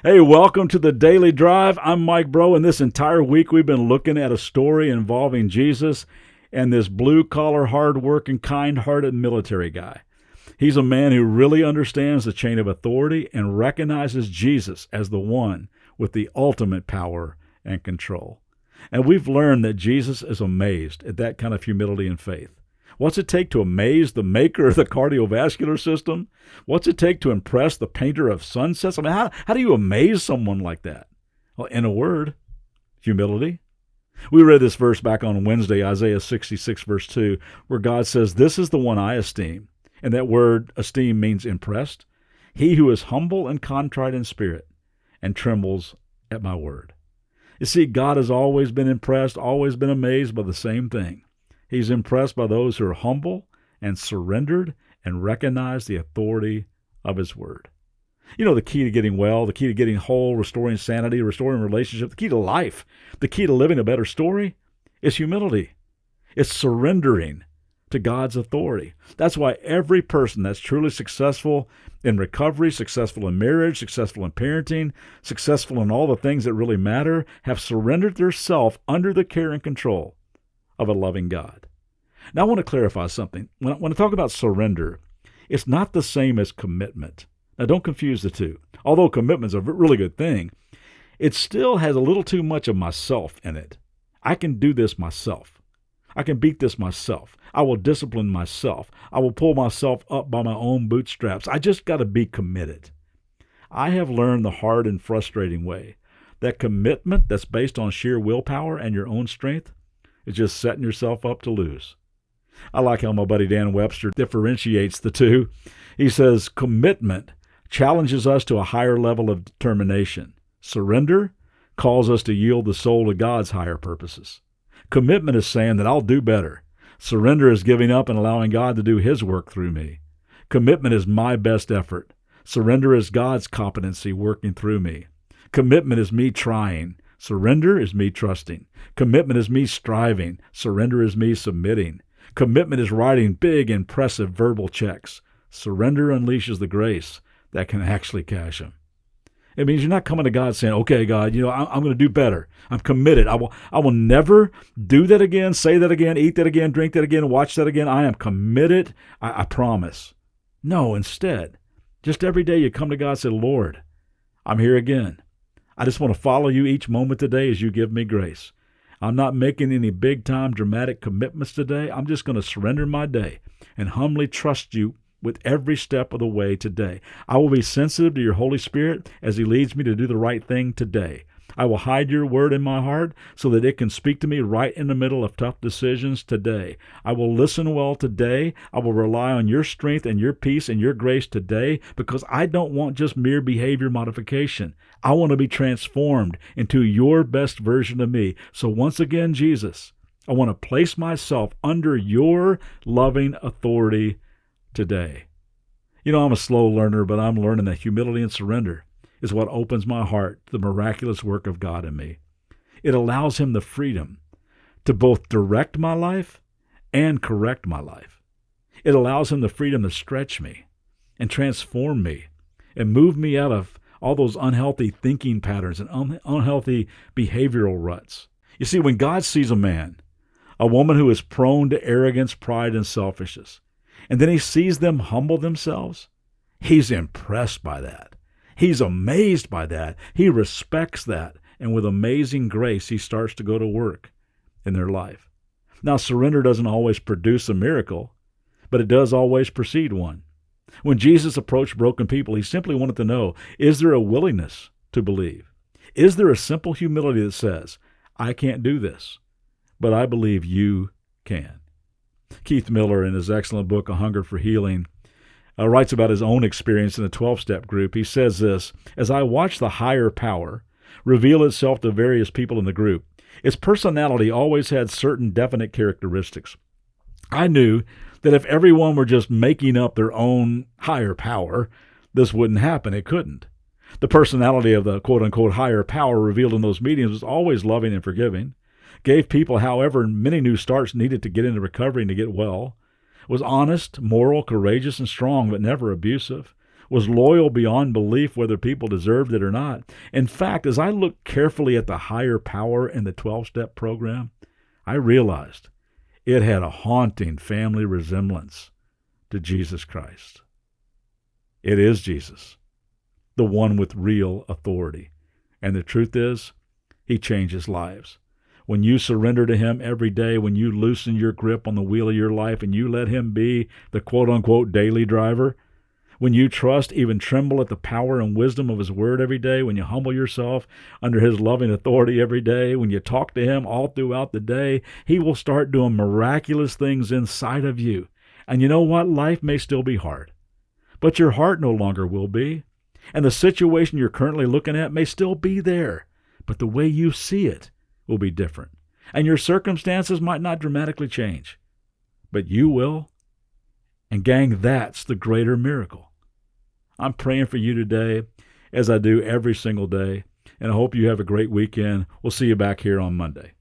Hey, welcome to the Daily Drive. I'm Mike Breaux, and this entire week we've been looking at a story involving Jesus and this blue-collar, hard-working, kind-hearted military guy. He's a man who really understands the chain of authority and recognizes Jesus as the one with the ultimate power and control. And we've learned that Jesus is amazed at that kind of humility and faith. What's it take to amaze the maker of the cardiovascular system? What's it take to impress the painter of sunsets? I mean, how do you amaze someone like that? Well, in a word, humility. We read this verse back on Wednesday, Isaiah 66, verse 2, where God says, "This is the one I esteem." And that word esteem means impressed. He who is humble and contrite in spirit and trembles at my word. You see, God has always been impressed, always been amazed by the same thing. He's impressed by those who are humble and surrendered and recognize the authority of his word. You know, the key to getting well, the key to getting whole, restoring sanity, restoring relationship, the key to life, the key to living a better story is humility. It's surrendering to God's authority. That's why every person that's truly successful in recovery, successful in marriage, successful in parenting, successful in all the things that really matter, have surrendered their self under the care and control of a loving God. Now, I want to clarify something. When I talk about surrender, it's not the same as commitment. Now, don't confuse the two. Although commitment's a really good thing, it still has a little too much of myself in it. I can do this myself. I can beat this myself. I will discipline myself. I will pull myself up by my own bootstraps. I just got to be committed. I have learned the hard and frustrating way that commitment that's based on sheer willpower and your own strength is just setting yourself up to lose. I like how my buddy Dan Webster differentiates the two. He says commitment challenges us to a higher level of determination. Surrender calls us to yield the soul to God's higher purposes. Commitment is saying that I'll do better. Surrender is giving up and allowing God to do his work through me. Commitment is my best effort. Surrender is God's competency working through me. Commitment is me trying. Surrender is me trusting. Commitment is me striving. Surrender is me submitting. Commitment is writing big, impressive verbal checks. Surrender unleashes the grace that can actually cash them. It means you're not coming to God saying, "Okay, God, I'm going to do better. I'm committed. I will never do that again, say that again, eat that again, drink that again, watch that again. I am committed. I promise." No, instead, just every day you come to God and say, "Lord, I'm here again. I just want to follow you each moment today as you give me grace. I'm not making any big-time dramatic commitments today. I'm just going to surrender my day and humbly trust you with every step of the way today. I will be sensitive to your Holy Spirit as he leads me to do the right thing today. I will hide your word in my heart so that it can speak to me right in the middle of tough decisions today. I will listen well today. I will rely on your strength and your peace and your grace today because I don't want just mere behavior modification. I want to be transformed into your best version of me. So once again, Jesus, I want to place myself under your loving authority today." I'm a slow learner, but I'm learning that humility and surrender is what opens my heart to the miraculous work of God in me. It allows him the freedom to both direct my life and correct my life. It allows him the freedom to stretch me and transform me and move me out of all those unhealthy thinking patterns and unhealthy behavioral ruts. You see, when God sees a woman who is prone to arrogance, pride, and selfishness, and then he sees them humble themselves, he's impressed by that. He's amazed by that. He respects that. And with amazing grace, he starts to go to work in their life. Now, surrender doesn't always produce a miracle, but it does always precede one. When Jesus approached broken people, he simply wanted to know, is there a willingness to believe? Is there a simple humility that says, I can't do this, but I believe you can? Keith Miller, in his excellent book, A Hunger for Healing, writes about his own experience in the 12-step group. He says this: "As I watched the higher power reveal itself to various people in the group, its personality always had certain definite characteristics. I knew that if everyone were just making up their own higher power, this wouldn't happen. It couldn't. The personality of the quote-unquote higher power revealed in those meetings was always loving and forgiving, gave people, however many new starts needed to get into recovery and to get well, was honest, moral, courageous, and strong, but never abusive, was loyal beyond belief whether people deserved it or not. In fact, as I looked carefully at the higher power in the 12-step program, I realized it had a haunting family resemblance to Jesus Christ. It is Jesus, the one with real authority. And the truth is, he changes lives. When you surrender to him every day, when you loosen your grip on the wheel of your life and you let him be the quote-unquote daily driver, when you trust, even tremble at the power and wisdom of his word every day, when you humble yourself under his loving authority every day, when you talk to him all throughout the day, he will start doing miraculous things inside of you. And you know what? Life may still be hard, but your heart no longer will be. And the situation you're currently looking at may still be there, but the way you see it will be different. And your circumstances might not dramatically change, but you will. And gang, that's the greater miracle. I'm praying for you today, as I do every single day, and I hope you have a great weekend. We'll see you back here on Monday.